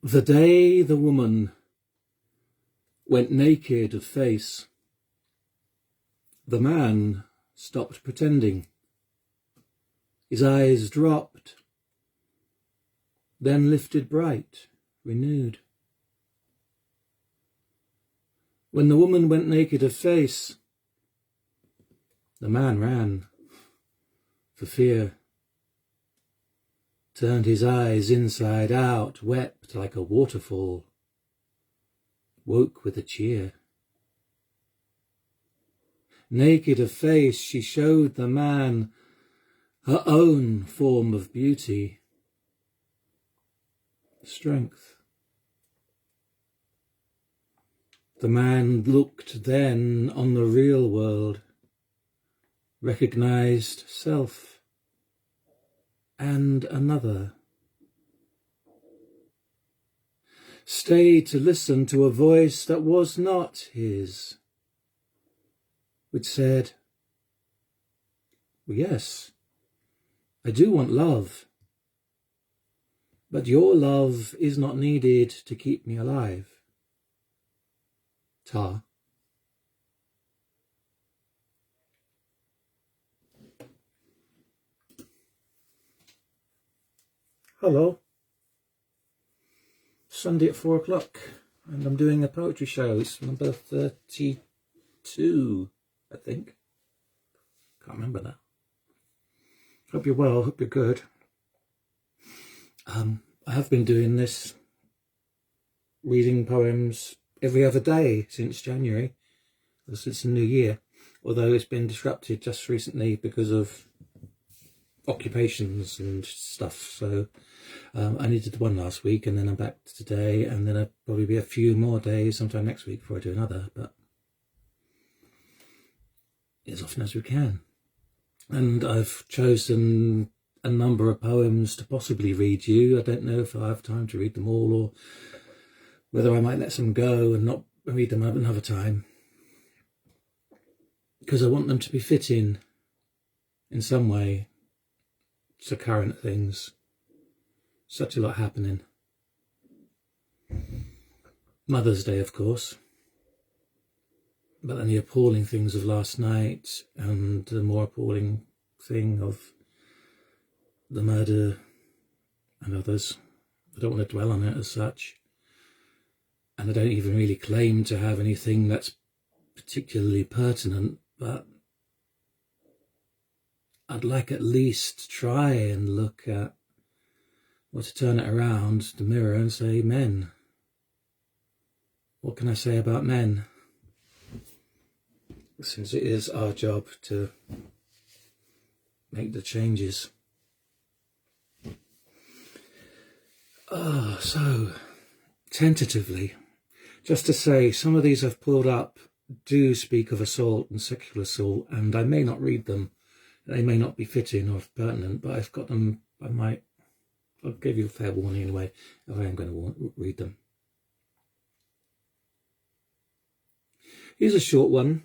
The day the woman went naked of face, the man stopped pretending. His eyes dropped, then lifted bright, renewed. When the woman went naked of face, the man ran for fear, turned his eyes inside out, wept like a waterfall, woke with a cheer. Naked of face, she showed the man her own form of beauty, strength. The man looked then on the real world, recognized self and another. Stayed to listen to a voice that was not his, which said, well, yes, I do want love, but your love is not needed to keep me alive. Ta. Hello. Sunday at 4 o'clock, and I'm doing a poetry show. It's number 32, I think. Can't remember now. Hope you're well, hope you're good. I have been doing this, reading poems every other day since January, since the new year, although it's been disrupted just recently because of occupations and stuff. So I needed one last week, and then I'm back today, and then I'll probably be a few more days sometime next week before I do another, but as often as we can. And I've chosen a number of poems to possibly read you. I don't know if I have time to read them all, or whether I might let some go and not read them another time, because I want them to be fitting in some way to current things. Such a lot happening. Mother's Day, of course, but then the appalling things of last night, and the more appalling thing of the murder and others. I don't want to dwell on it as such, and I don't even really claim to have anything that's particularly pertinent, but I'd like at least try and look at, or to turn it around, the mirror, and say, men. What can I say about men? Since it is our job to make the changes. So, tentatively, just to say, some of these I've pulled up do speak of assault and sexual assault, and I may not read them. They may not be fitting or pertinent, but I've got them. I'll give you a fair warning anyway, if I am going to read them. Here's a short one,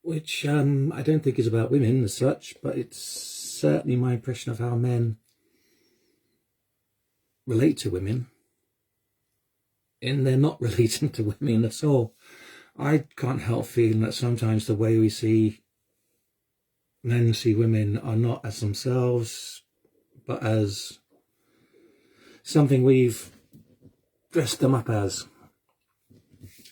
which I don't think is about women as such, but it's certainly my impression of how men relate to women, and they're not relating to women at all. I can't help feeling that sometimes the way men see women are not as themselves, but as something we've dressed them up as.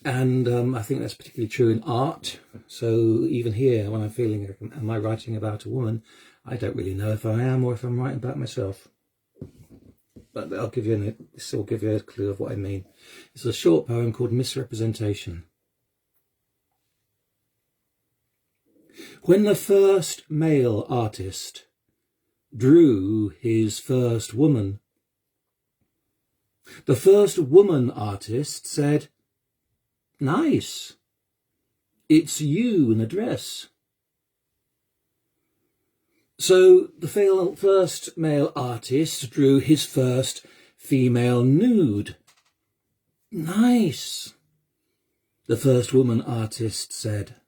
And I think that's particularly true in art. So even here, when I'm feeling, am I writing about a woman? I don't really know if I am, or if I'm writing about myself. But this will give you a clue of what I mean. It's a short poem called Misrepresentation. When the first male artist drew his first woman, the first woman artist said, "Nice, it's you in a dress." So the first male artist drew his first female nude. "Nice," the first woman artist said.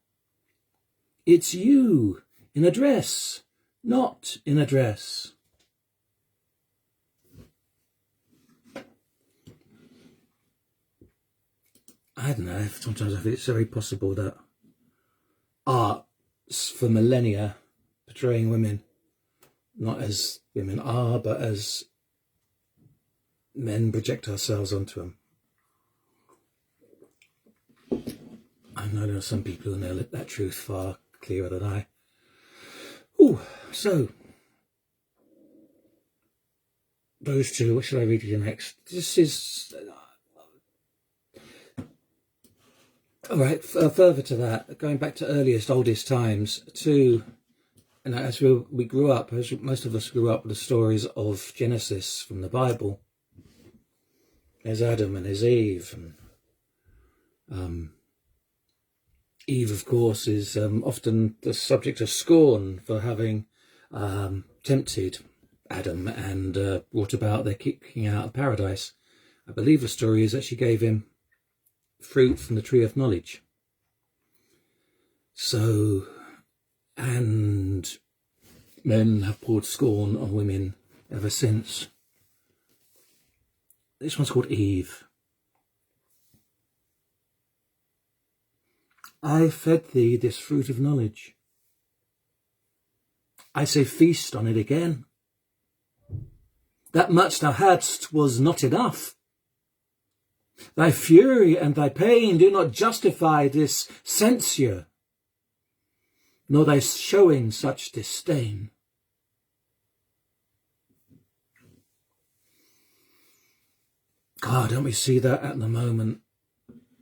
"It's you in a dress, not in a dress." I don't know, sometimes I think it's very possible that arts for millennia portraying women not as women are, but as men project ourselves onto them. I know there are some people who know that truth far clearer than I. Oh, so those two, what should I read you next? This is all right. Further to that, going back to earliest, oldest times, and as we grew up, as most of us grew up with the stories of Genesis from the Bible. There's Adam and there's Eve, and Eve, of course, is often the subject of scorn for having tempted Adam and brought about their kicking out of paradise. I believe the story is that she gave him fruit from the tree of knowledge. So, and men have poured scorn on women ever since. This one's called Eve. I fed thee this fruit of knowledge. I say feast on it again. That much thou hadst was not enough. Thy fury and thy pain do not justify this censure, nor thy showing such disdain. God, don't we see that at the moment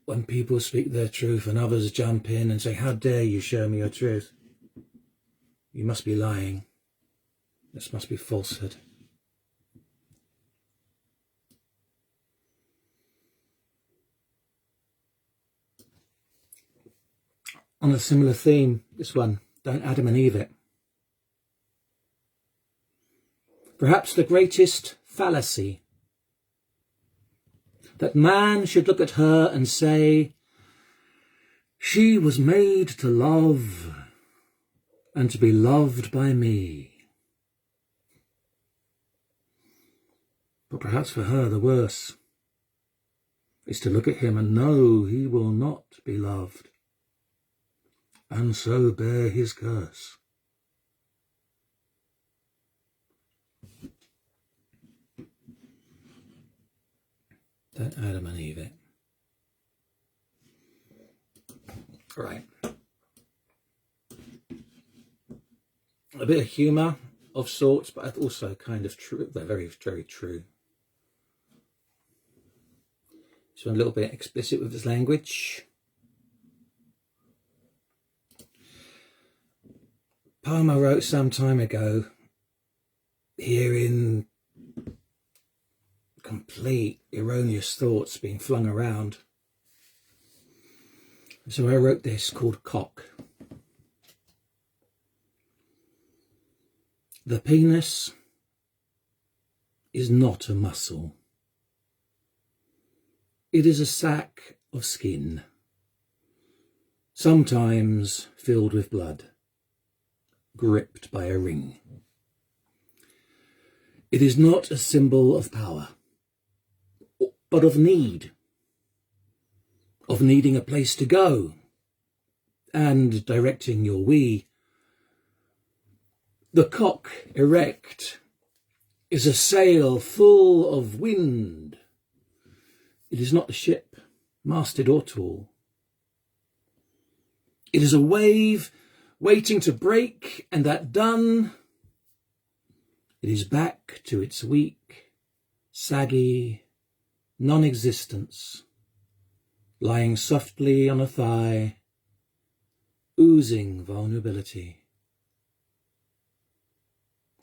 when people speak their truth and others jump in and say, how dare you show me your truth? You must be lying. This must be falsehood. On a similar theme, this one, don't Adam and Eve it. Perhaps the greatest fallacy, that man should look at her and say, she was made to love and to be loved by me. But perhaps for her the worse is to look at him and know he will not be loved, and so bear his curse. Don't Adam and Eve it. Right. A bit of humour of sorts, but also kind of true, very, very true. So a little bit explicit with his language. Poem I wrote some time ago, hearing complete erroneous thoughts being flung around. So I wrote this called Cock. The penis is not a muscle. It is a sack of skin, sometimes filled with blood, gripped by a ring. It is not a symbol of power, but of need, of needing a place to go and directing your wee. The cock erect is a sail full of wind. It is not a ship, masted or tall. It is a wave waiting to break, and that done, it is back to its weak, saggy non-existence, lying softly on a thigh, oozing vulnerability.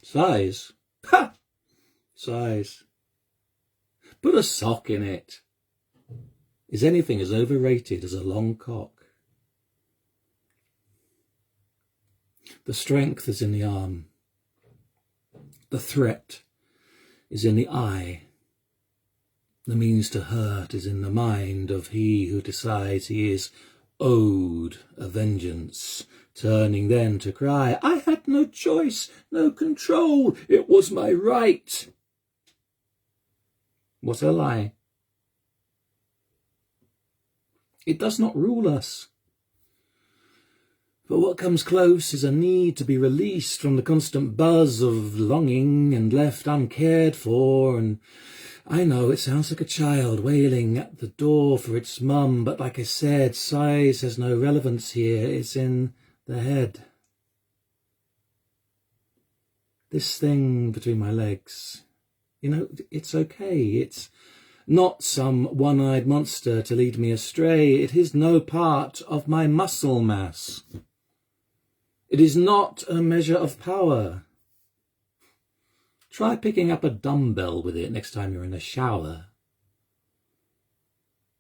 Size? Ha! Size. Put a sock in it. Is anything as overrated as a long cock? The strength is in the arm. The threat is in the eye. The means to hurt is in the mind of he who decides he is owed a vengeance, turning then to cry, I had no choice, no control, it was my right. What a lie. It does not rule us. But what comes close is a need to be released from the constant buzz of longing and left uncared for. And I know it sounds like a child wailing at the door for its mum, but like I said, size has no relevance here. It's in the head. This thing between my legs, it's okay. It's not some one-eyed monster to lead me astray. It is no part of my muscle mass. It is not a measure of power. Try picking up a dumbbell with it next time you're in the shower.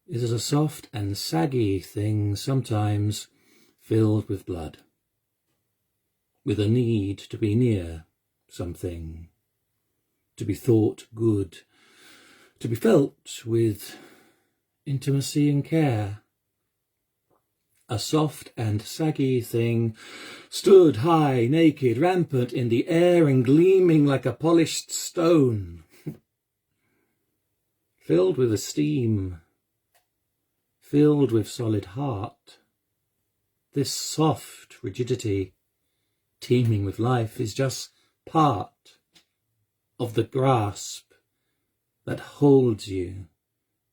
It is a soft and saggy thing, sometimes filled with blood, with a need to be near something, to be thought good, to be felt with intimacy and care. A soft and saggy thing stood high, naked, rampant in the air and gleaming like a polished stone, filled with esteem, filled with solid heart. This soft rigidity, teeming with life, is just part of the grasp that holds you,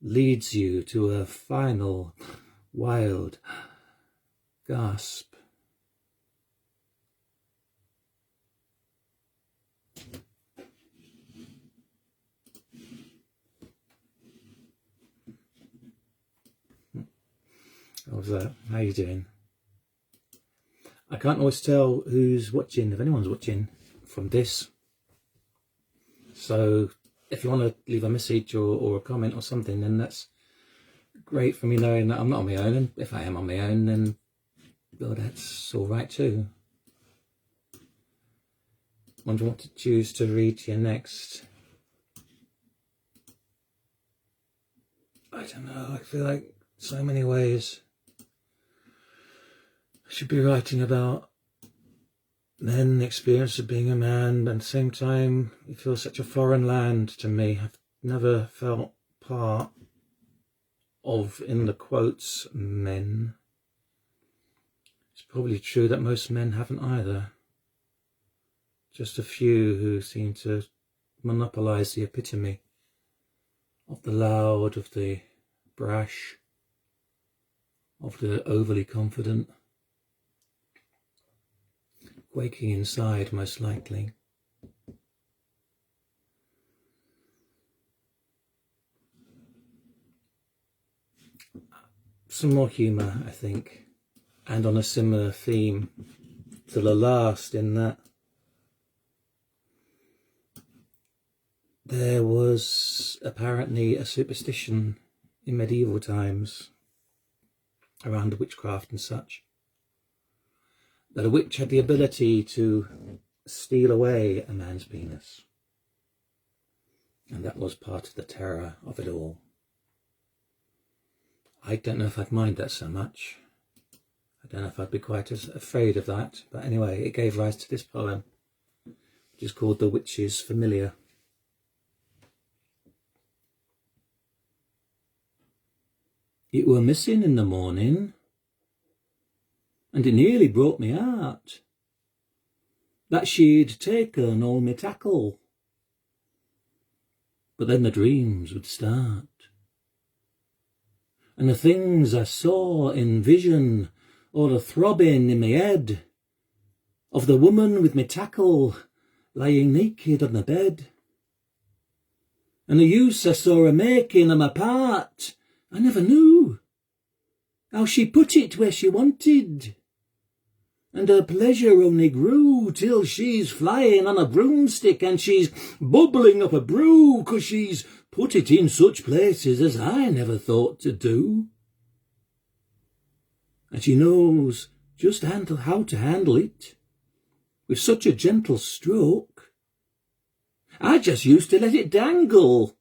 leads you to a final wild gasp. How's that? How you doing? I can't always tell who's watching, if anyone's watching, from this. So if you want to leave a message or a comment or something, then that's great for me knowing that I'm not on my own. And if I am on my own, then well, that's all right too. Wonder what to choose to read to you next. I don't know. I feel like so many ways I should be writing about men, the experience of being a man, but at the same time it feels such a foreign land to me. I've never felt part of, in the quotes, men. It's probably true that most men haven't either. Just a few who seem to monopolise the epitome of the loud, of the brash, of the overly confident. Quaking inside, most likely. Some more humour, I think, and on a similar theme to the last, in that there was apparently a superstition in medieval times around witchcraft and such, that a witch had the ability to steal away a man's penis. And that was part of the terror of it all. I don't know if I'd mind that so much. I don't know if I'd be quite as afraid of that. But anyway, it gave rise to this poem, which is called The Witch's Familiar. It were missing in the morning, and it nearly brought me out, that she'd taken all my tackle. But then the dreams would start, and the things I saw in vision, all the throbbing in my head, of the woman with my tackle lying naked on the bed. And the use I saw her making of my part, I never knew. How she put it where she wanted, and her pleasure only grew till she's flying on a broomstick and she's bubbling up a brew, 'cause she's put it in such places as I never thought to do. And she knows just how to handle it, with such a gentle stroke. I just used to let it dangle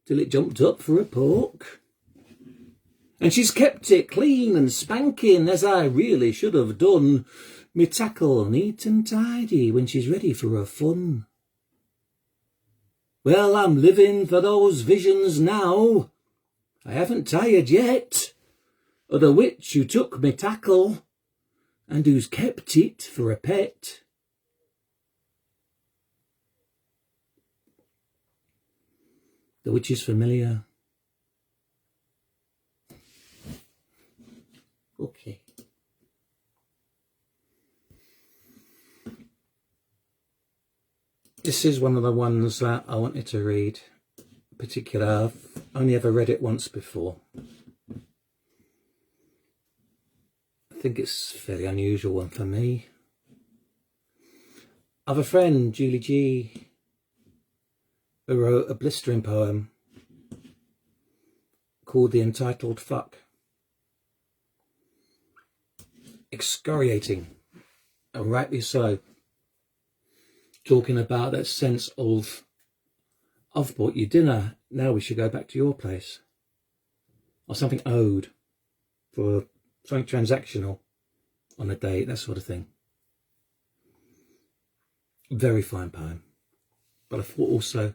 till it jumped up for a poke. And she's kept it clean and spanking, as I really should have done, me tackle neat and tidy when she's ready for her fun. Well, I'm living for those visions now. I haven't tired yet. O' the witch who took me tackle, and who's kept it for a pet. The witch is familiar. Okay. This is one of the ones that I wanted to read. In particular, I've only ever read it once before. I think it's a fairly unusual one for me. I have a friend, Julie G, who wrote a blistering poem called The Entitled Fuck. Excoriating, and rightly so. Talking about that sense of, I've bought you dinner, now we should go back to your place. Or something owed for something transactional on a date, that sort of thing. Very fine poem. But I thought also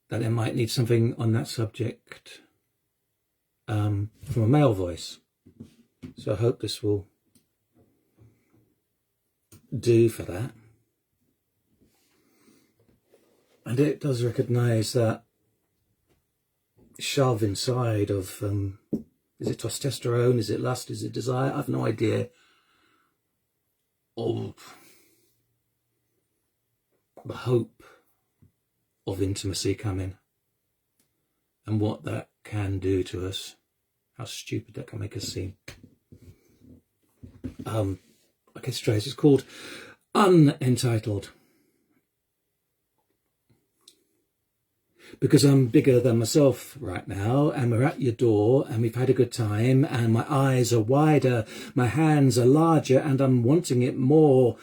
that it might need something on that subject from a male voice. So I hope this will do for that. And it does recognise that shove inside of, is it testosterone, is it lust, is it desire? I have no idea of the hope of intimacy coming and what that can do to us, how stupid that can make us seem. Okay, straight, it's called Unentitled. Because I'm bigger than myself right now, and we're at your door, and we've had a good time, and my eyes are wider, my hands are larger, and I'm wanting it more.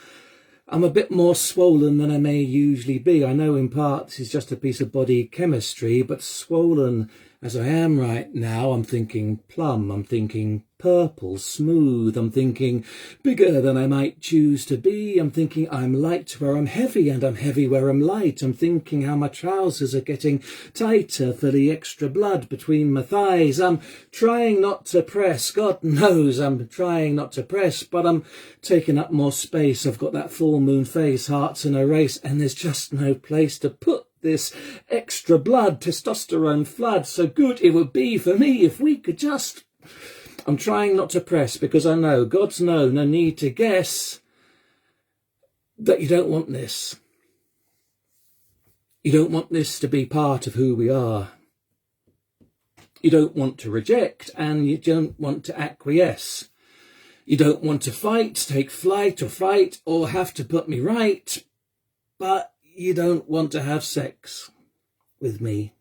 I'm a bit more swollen than I may usually be. I know in part this is just a piece of body chemistry, but swollen as I am right now, I'm thinking plum, I'm thinking purple, smooth, I'm thinking bigger than I might choose to be, I'm thinking I'm light where I'm heavy and I'm heavy where I'm light, I'm thinking how my trousers are getting tighter for the extra blood between my thighs, I'm trying not to press, God knows I'm trying not to press, but I'm taking up more space, I've got that full moon face, hearts in a race, and there's just no place to put this extra blood, testosterone flood. So good it would be for me if we could just... I'm trying not to press because I know, God's no need to guess that you don't want this. You don't want this to be part of who we are. You don't want to reject and you don't want to acquiesce. You don't want to fight, take flight or fight or have to put me right, but you don't want to have sex with me.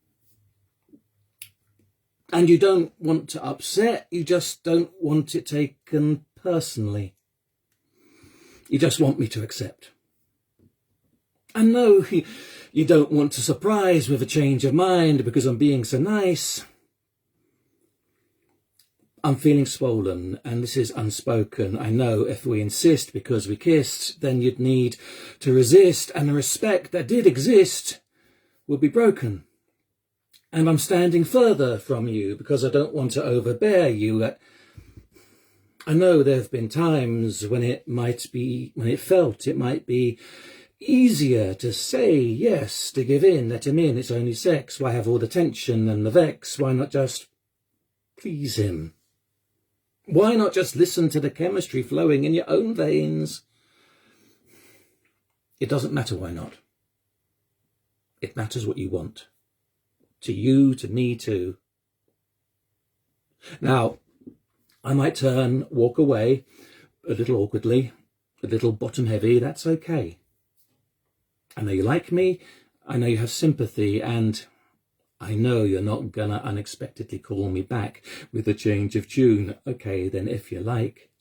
And you don't want to upset, you just don't want it taken personally. You just want me to accept. And no, you don't want to surprise with a change of mind because I'm being so nice. I'm feeling swollen, and this is unspoken. I know if we insist because we kissed, then you'd need to resist, and the respect that did exist will be broken. And I'm standing further from you because I don't want to overbear you. I know there have been times when it might be easier to say yes, to give in, let him in, it's only sex. Why have all the tension and the vex? Why not just please him? Why not just listen to the chemistry flowing in your own veins? It doesn't matter why not. It matters what you want. To you, to me too. Now, I might turn, walk away, a little awkwardly, a little bottom heavy, that's okay. I know you like me, I know you have sympathy, and I know you're not gonna unexpectedly call me back with a change of tune. Okay, then if you like.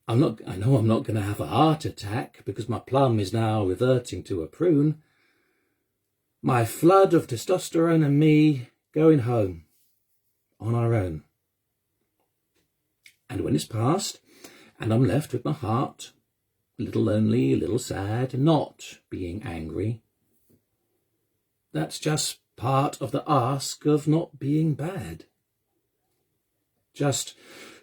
I know I'm not gonna have a heart attack because my plum is now reverting to a prune. My flood of testosterone and me going home on our own. And when it's past and I'm left with my heart, a little lonely, a little sad, not being angry, that's just part of the ask of not being bad. just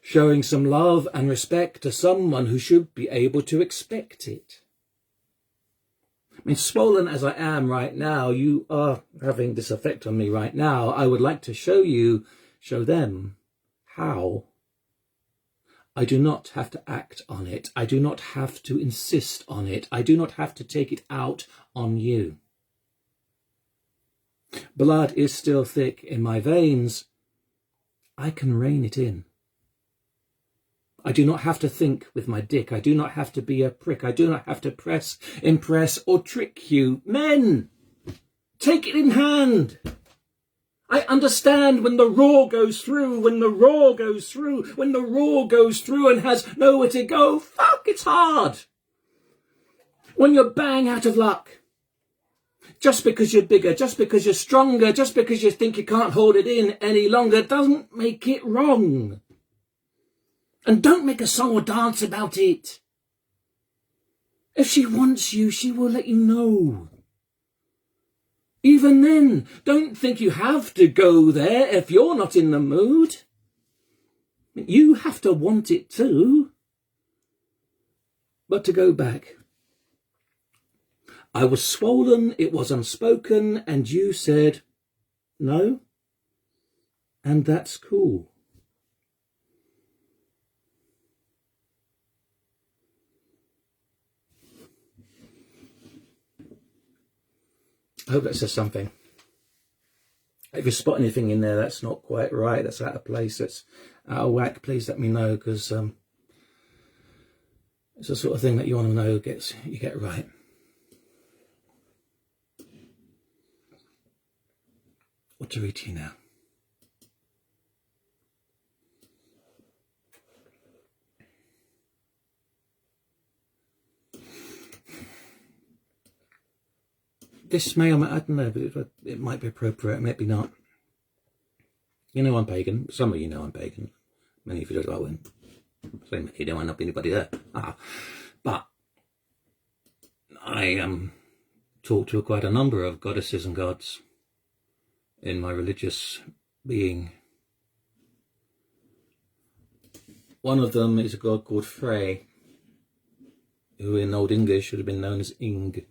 showing some love and respect to someone who should be able to expect it. I mean, swollen as I am right now, you are having this effect on me right now. I would like to show them how. I do not have to act on it. I do not have to insist on it. I do not have to take it out on you. Blood is still thick in my veins. I can rein it in. I do not have to think with my dick. I do not have to be a prick. I do not have to press, impress, or trick you. Men, take it in hand. I understand when the raw goes through, when the raw goes through and has nowhere to go. Fuck, it's hard. When you're bang out of luck. Just because you're bigger, just because you're stronger, just because you think you can't hold it in any longer doesn't make it wrong. And don't make a song or dance about it. If she wants you, she will let you know. Even then, don't think you have to go there if you're not in the mood. You have to want it too. But to go back, I was swollen, it was unspoken, and you said no, and that's cool. I hope that says something. If you spot anything in there that's not quite right, that's out of place, that's out of whack, please let me know, because it's the sort of thing that you want to know you get right. What to read to you now? This may or may, I don't know, but it might be appropriate, maybe not. You know I'm pagan. Some of you know I'm pagan. Many of you don't. I won't say many. There might not be anybody there. But I talk to quite a number of goddesses and gods in my religious being. One of them is a god called Frey, who in Old English should have been known as Ing.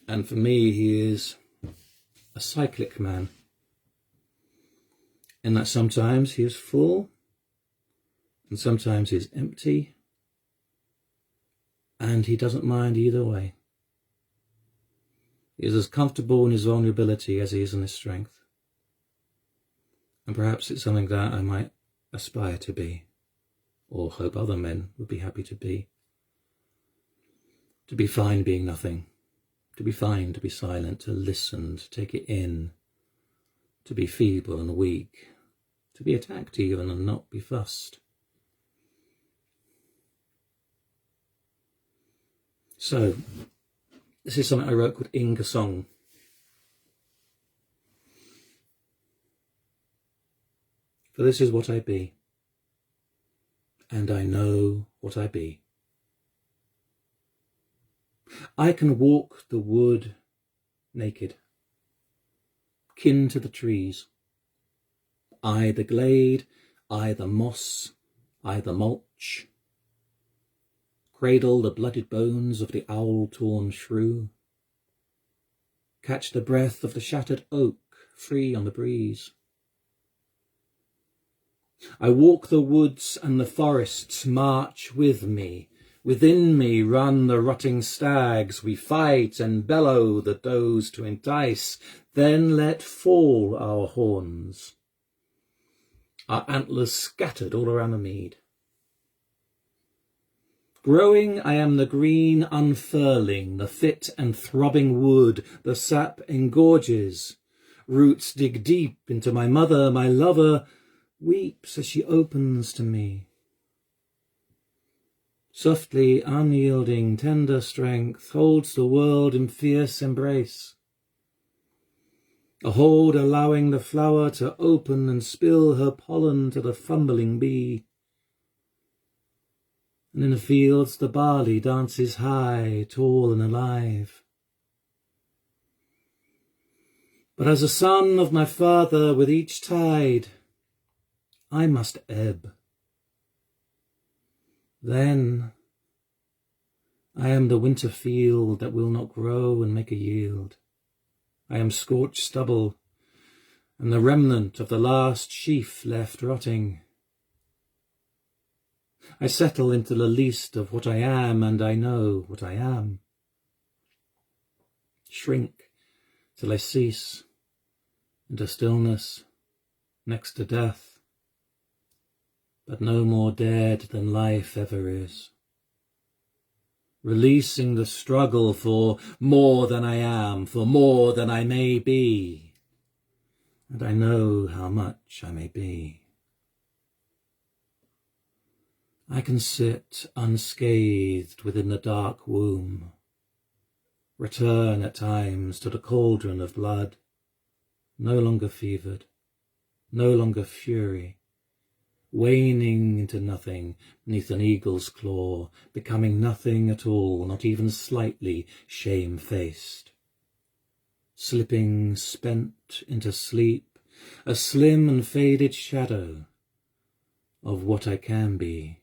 And for me, he is a cyclic man, in that sometimes he is full and sometimes he is empty, and he doesn't mind either way. He is as comfortable in his vulnerability as he is in his strength. And perhaps it's something that I might aspire to be, or hope other men would be happy to be. To be fine being nothing. To be fine, to be silent, to listen, to take it in, to be feeble and weak, to be attacked even and not be fussed. So, this is something I wrote called Ing a Song. For this is what I be, and I know what I be. I can walk the wood naked, kin to the trees. I the glade, I the moss, I the mulch. Cradle the blooded bones of the owl-torn shrew. Catch the breath of the shattered oak free on the breeze. I walk the woods and the forests march with me. Within me run the rotting stags, we fight and bellow the does to entice, then let fall our horns. Our antlers scattered all around the mead. Growing I am the green unfurling, the fit and throbbing wood, the sap engorges. Roots dig deep into my mother, my lover weeps as she opens to me. Softly unyielding, tender strength holds the world in fierce embrace. A hold allowing the flower to open and spill her pollen to the fumbling bee. And in the fields the barley dances high, tall and alive. But as a son of my father with each tide, I must ebb. Then I am the winter field that will not grow and make a yield. I am scorched stubble, and the remnant of the last sheaf left rotting. I settle into the least of what I am, and I know what I am. Shrink till I cease into stillness next to death, but no more dead than life ever is. Releasing the struggle for more than I am, for more than I may be, and I know how much I may be. I can sit unscathed within the dark womb, return at times to the cauldron of blood, no longer fevered, no longer fury, waning into nothing beneath an eagle's claw, becoming nothing at all, not even slightly shamefaced. Slipping spent into sleep, a slim and faded shadow of what I can be,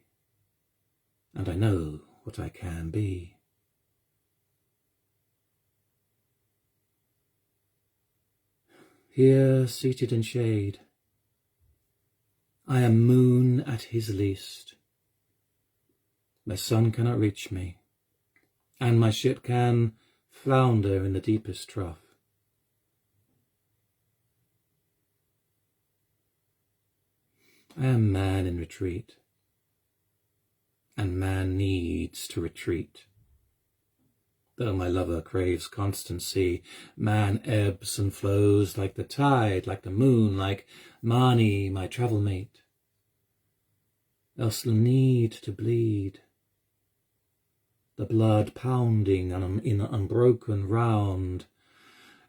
and I know what I can be. Here, seated in shade, I am moon at his least. My sun cannot reach me, and my ship can flounder in the deepest trough. I am man in retreat, and man needs to retreat. Though my lover craves constancy, man ebbs and flows like the tide, like the moon, like Mani, my travel mate. Else the need to bleed, the blood pounding in unbroken round,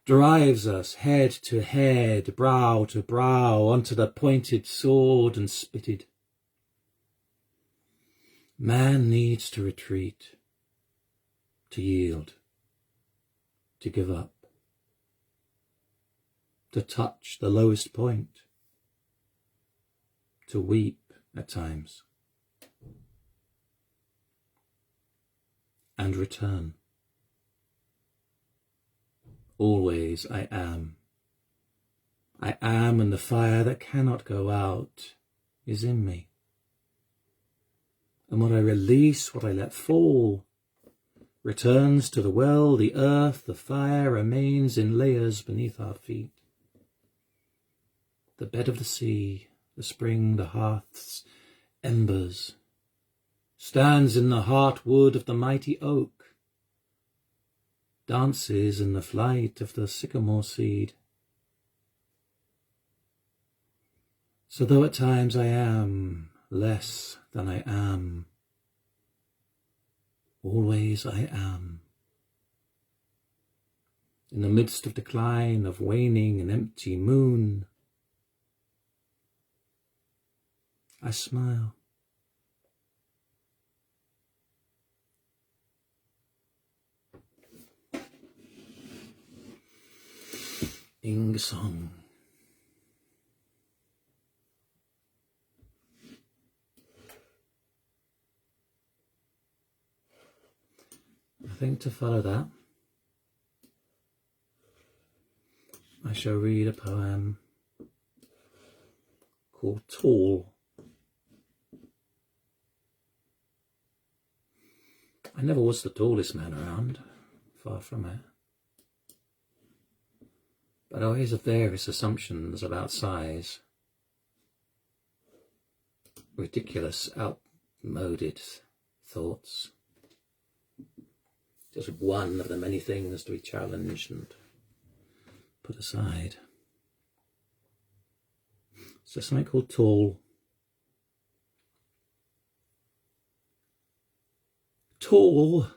drives us head to head, brow to brow, onto the pointed sword and spitted. Man needs to retreat, to yield, to give up, to touch the lowest point, to weep at times, and return. Always I am. I am, and the fire that cannot go out is in me. And what I release, what I let fall, returns to the well, the earth, the fire remains in layers beneath our feet. The bed of the sea, the spring, the hearth's embers, stands in the heartwood of the mighty oak, dances in the flight of the sycamore seed. So though at times I am less than I am, always I am. In the midst of decline, of waning and empty moon, I smile. Ing song. I think to follow that, I shall read a poem called Tall. I never was the tallest man around, far from it. But I always have various assumptions about size. Ridiculous, outmoded thoughts. Just one of the many things to be challenged and put aside. So something called Tall. Tall,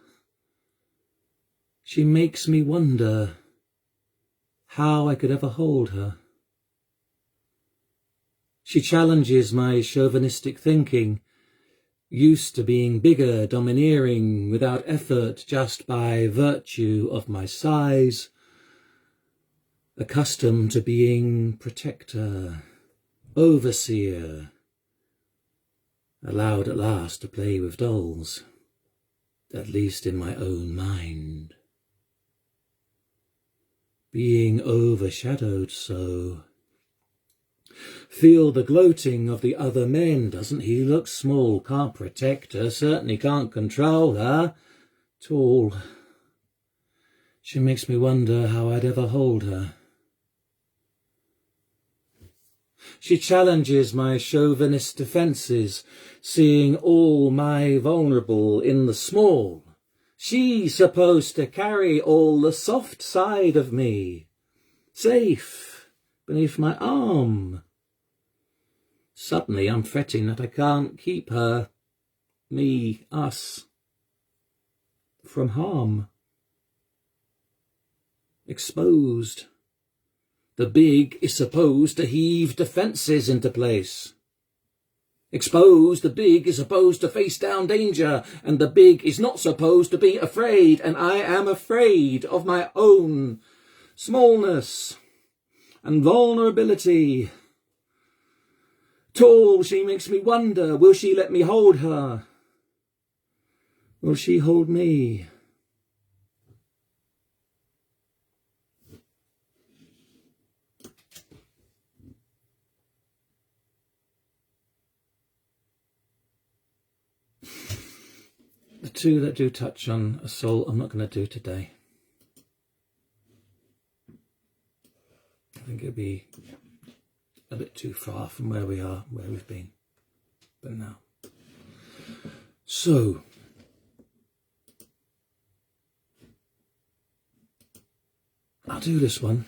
she makes me wonder how I could ever hold her. She challenges my chauvinistic thinking, used to being bigger, domineering, without effort, just by virtue of my size, accustomed to being protector, overseer, allowed at last to play with dolls, at least in my own mind, being overshadowed so. Feel the gloating of the other men. Doesn't he look small? Can't protect her, certainly can't control her. Tall. She makes me wonder how I'd ever hold her. She challenges my chauvinist defences, seeing all my vulnerable in the small. She's supposed to carry all the soft side of me, safe beneath my arm. Suddenly I'm fretting that I can't keep her, me, us, from harm. Exposed. The big is supposed to heave defences into place. Exposed, the big is supposed to face down danger, and the big is not supposed to be afraid, and I am afraid of my own smallness and vulnerability. Tall, she makes me wonder, will she let me hold her? Will she hold me? The two that do touch on assault, I'm not going to do today. I think it'd be a bit too far from where we are, where we've been. But now. So, I'll do this one,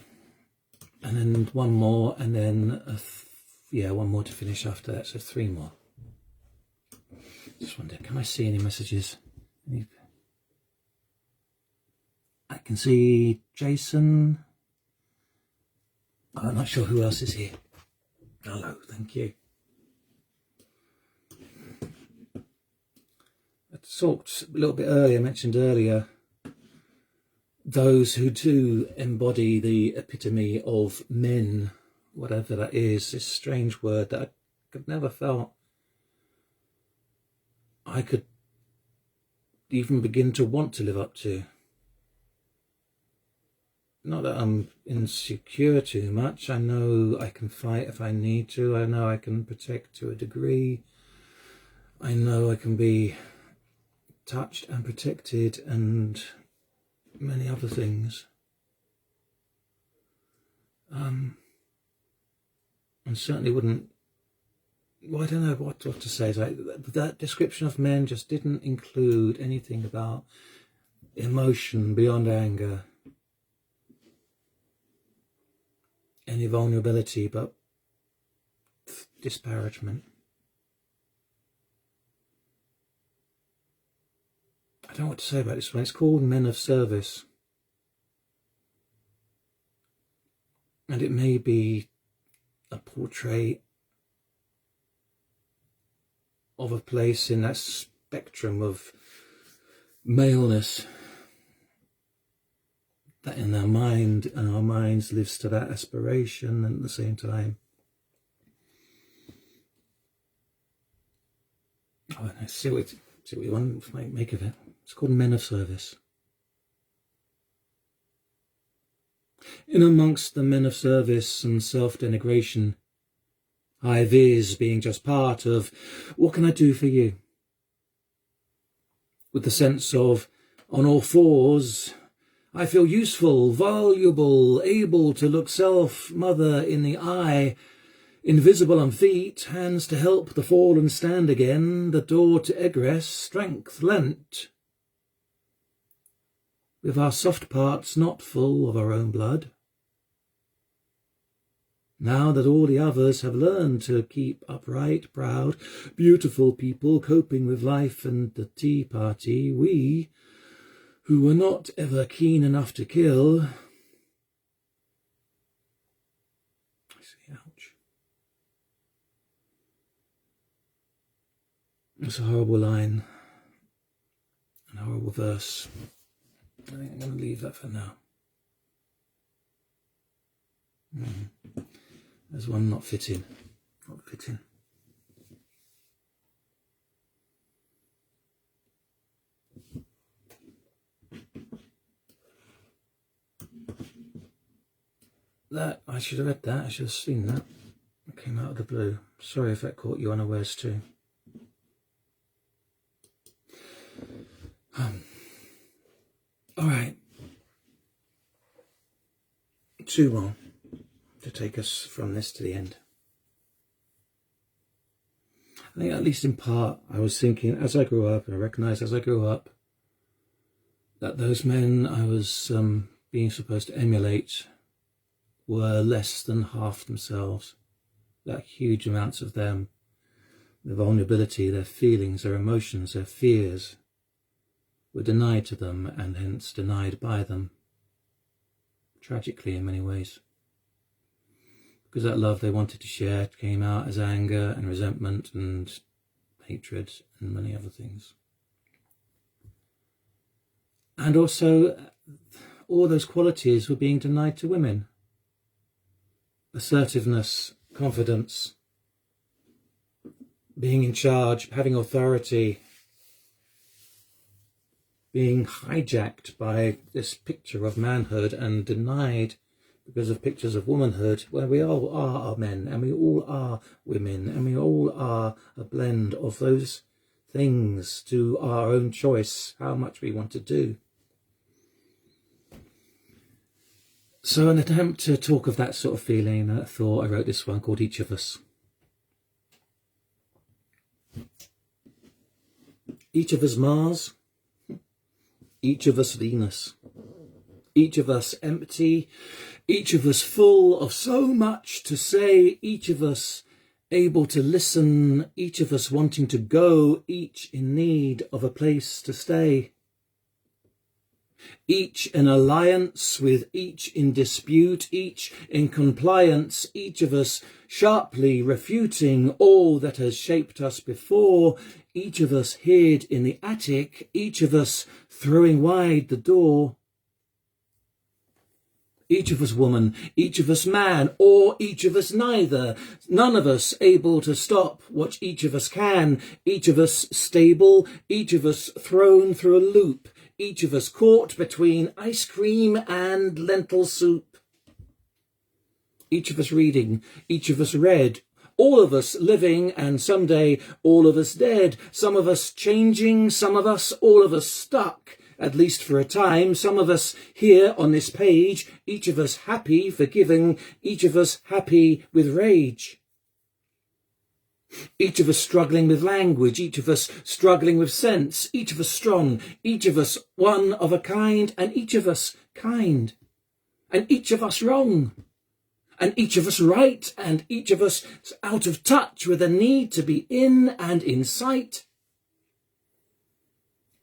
and then one more, and then one more to finish after that. So 3 more. Just wonder, can I see any messages? I can see Jason. I'm not sure who else is here. Hello, thank you. I talked a little bit earlier, mentioned earlier, those who do embody the epitome of men, whatever that is, this strange word that I could never felt I could even begin to want to live up to. Not that I'm insecure too much. I know I can fight if I need to. I know I can protect to a degree. I know I can be touched and protected and many other things. And certainly wouldn't, well, I don't know what to say. It's like that description of men just didn't include anything about emotion beyond anger, any vulnerability but disparagement. I don't know what to say about this one. It's called Men of Service. And it may be a portrait of a place in that spectrum of maleness that in our mind and our minds lives to that aspiration, and at the same time, see what you want to make of it. It's called Men of Service. In amongst the men of service and self-denigration, high-vis being just part of, what can I do for you? With the sense of, on all fours, I feel useful, valuable, able to look self, mother in the eye, invisible on feet, hands to help the fallen stand again, the door to egress, strength lent. With our soft parts not full of our own blood. Now that all the others have learned to keep upright, proud, beautiful people coping with life and the tea party, we, who were not ever keen enough to kill, ouch. It's a horrible line, a horrible verse. I think I'm going to leave that for now. There's one not fitting. not fitting. That, I should have read that, I should have seen that. It came out of the blue. Sorry if that caught you unawares too. Alright. 2 more to take us from this to the end. I think at least in part I was thinking as I grew up, and I recognised as I grew up that those men I was being supposed to emulate were less than half themselves. That huge amounts of them, their vulnerability, their feelings, their emotions, their fears were denied to them and hence denied by them. Tragically in many ways. Because that love they wanted to share came out as anger and resentment and hatred and many other things. And also all those qualities were being denied to women. Assertiveness, confidence, being in charge, having authority, being hijacked by this picture of manhood and denied because of pictures of womanhood, where we all are men and we all are women and we all are a blend of those things to our own choice, how much we want to do. So an attempt to talk of that sort of feeling, that thought, I wrote this one called Each of Us. Each of us Mars, each of us Venus, each of us empty, each of us full of so much to say, each of us able to listen, each of us wanting to go, each in need of a place to stay. Each in alliance with each in dispute, each in compliance, each of us sharply refuting all that has shaped us before, each of us hid in the attic, each of us throwing wide the door. Each of us woman, each of us man, or each of us neither. None of us able to stop what each of us can. Each of us stable, each of us thrown through a loop. Each of us caught between ice cream and lentil soup. Each of us reading, each of us read. All of us living and someday all of us dead. Some of us changing, some of us, all of us stuck. At least for a time, some of us here on this page, each of us happy, forgiving, each of us happy with rage. Each of us struggling with language, each of us struggling with sense, each of us strong, each of us one of a kind, and each of us kind, and each of us wrong, and each of us right, and each of us out of touch with the need to be in and in sight.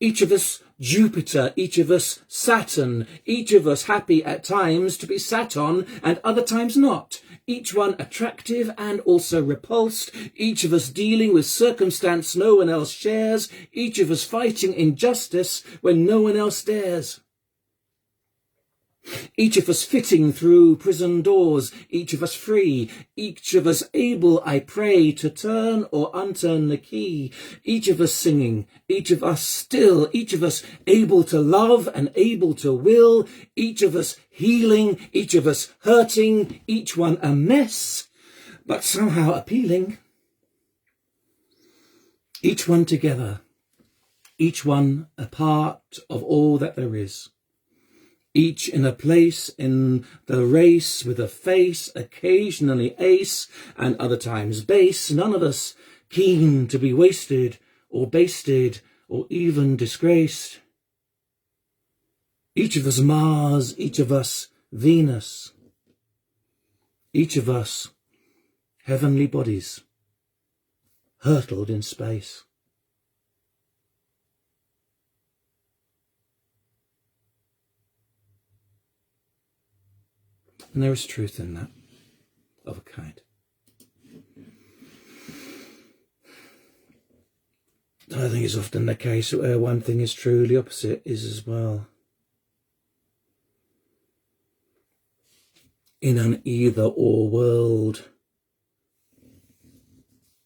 Each of us Jupiter, each of us Saturn, each of us happy at times to be sat on and other times not. Each one attractive and also repulsed, each of us dealing with circumstance no one else shares, each of us fighting injustice when no one else dares. Each of us fitting through prison doors, each of us free, each of us able, I pray, to turn or unturn the key, each of us singing, each of us still, each of us able to love and able to will, each of us healing, each of us hurting, each one a mess, but somehow appealing. Each one together, each one a part of all that there is. Each in a place in the race with a face, occasionally ace and other times base, none of us keen to be wasted or basted or even disgraced. Each of us Mars, each of us Venus, each of us heavenly bodies hurtled in space. And there is truth in that, of a kind. I think it's often the case where one thing is true, the opposite is as well. In an either-or world,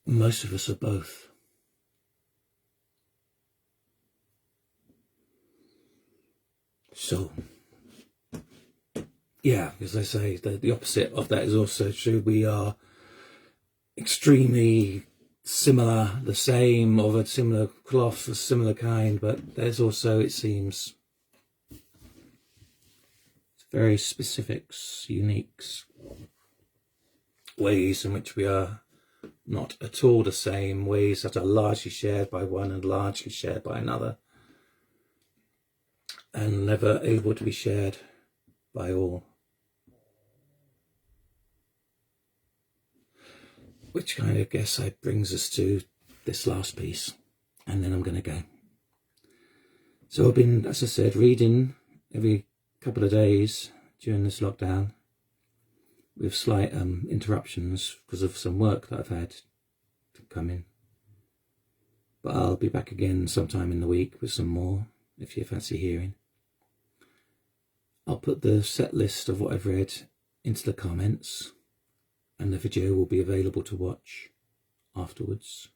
most of us are both. So, yeah, as I say, the opposite of that is also true. We are extremely similar, the same, of a similar cloth, a similar kind, but there's also, it seems, very specifics, uniques, ways in which we are not at all the same, ways that are largely shared by one and largely shared by another, and never able to be shared by all. Which kind of guess brings us to this last piece, and then I'm going to go. So I've been, as I said, reading every couple of days during this lockdown, with slight interruptions because of some work that I've had to come in. But I'll be back again sometime in the week with some more, if you fancy hearing. I'll put the set list of what I've read into the comments, and the video will be available to watch afterwards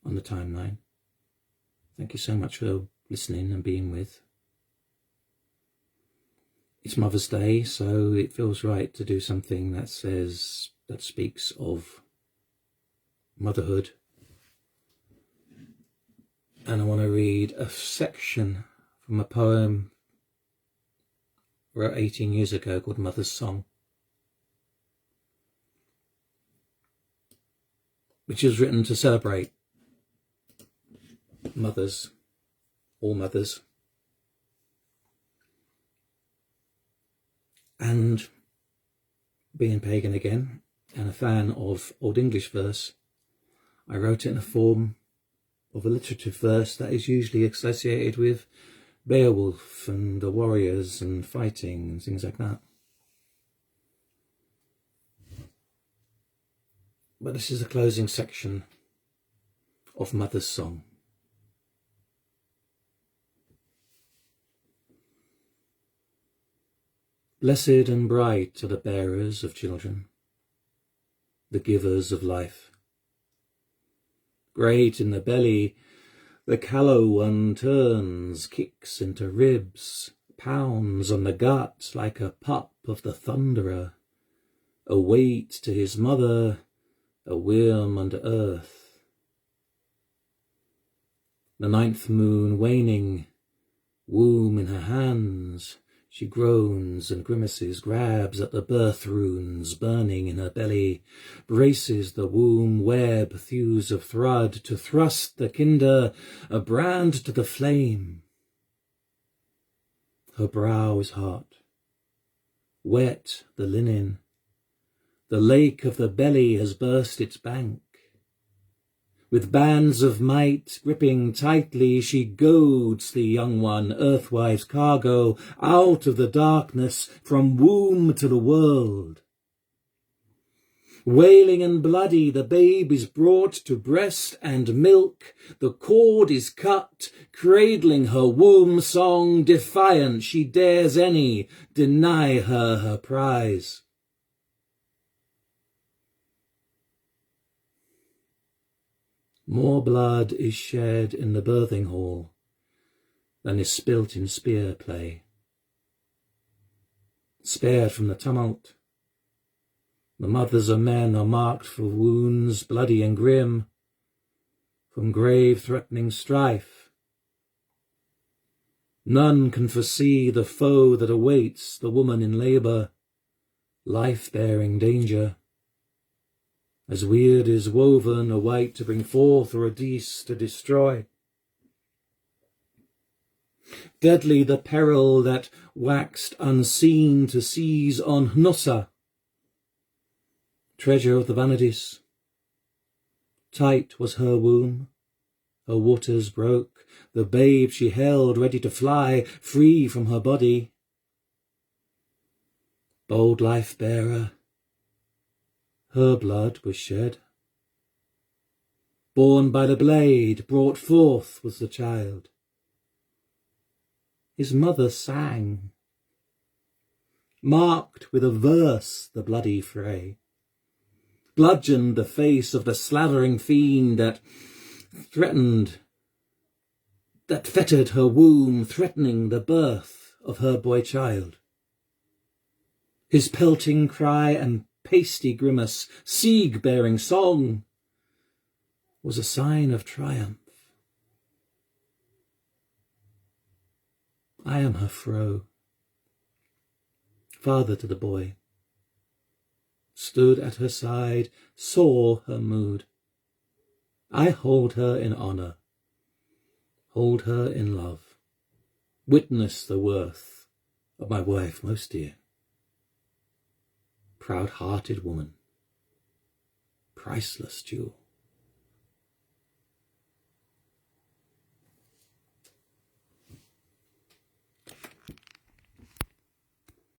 on the timeline. Thank you so much for listening and being with. It's Mother's Day, so it feels right to do something that speaks of motherhood. And I want to read a section from a poem I wrote 18 years ago called Mother's Song, which is written to celebrate mothers, all mothers. And being pagan again, and a fan of Old English verse, I wrote it in a form of alliterative verse that is usually associated with Beowulf and the warriors and fighting and things like that. But this is the closing section of Mother's Song. Blessed and bright are the bearers of children, the givers of life. Great in the belly, the callow one turns, kicks into ribs, pounds on the gut like a pup of the thunderer, a weight to his mother, a worm under earth. The ninth moon waning, womb in her hands, she groans and grimaces, grabs at the birth runes burning in her belly, braces the womb web thews of thread to thrust the kinder, a brand to the flame. Her brow is hot, wet the linen, the lake of the belly has burst its bank. With bands of might gripping tightly, she goads the young one, earthwife's cargo, out of the darkness, from womb to the world. Wailing and bloody, the babe is brought to breast and milk. The cord is cut, cradling her womb song, defiant she dares any deny her prize. More blood is shed in the birthing hall than is spilt in spear play. Spared from the tumult, the mothers of men are marked for wounds bloody and grim, from grave-threatening strife. None can foresee the foe that awaits the woman in labour, life-bearing danger. As weird is woven a wight to bring forth or a deece to destroy. Deadly the peril that waxed unseen to seize on Hnossa, treasure of the Vanadis. Tight was her womb, her waters broke, the babe she held ready to fly, free from her body. Bold life-bearer, her blood was shed. Born by the blade, brought forth was the child. His mother sang, marked with a verse the bloody fray. bludgeoned the face of the slavering fiend that fettered her womb, threatening the birth of her boy-child. His pelting cry and pasty grimace, sieg-bearing song, was a sign of triumph. I am her fro, father to the boy, stood at her side, saw her mood. I hold her in honour, hold her in love, witness the worth of my wife most dear. Proud-hearted woman, priceless jewel.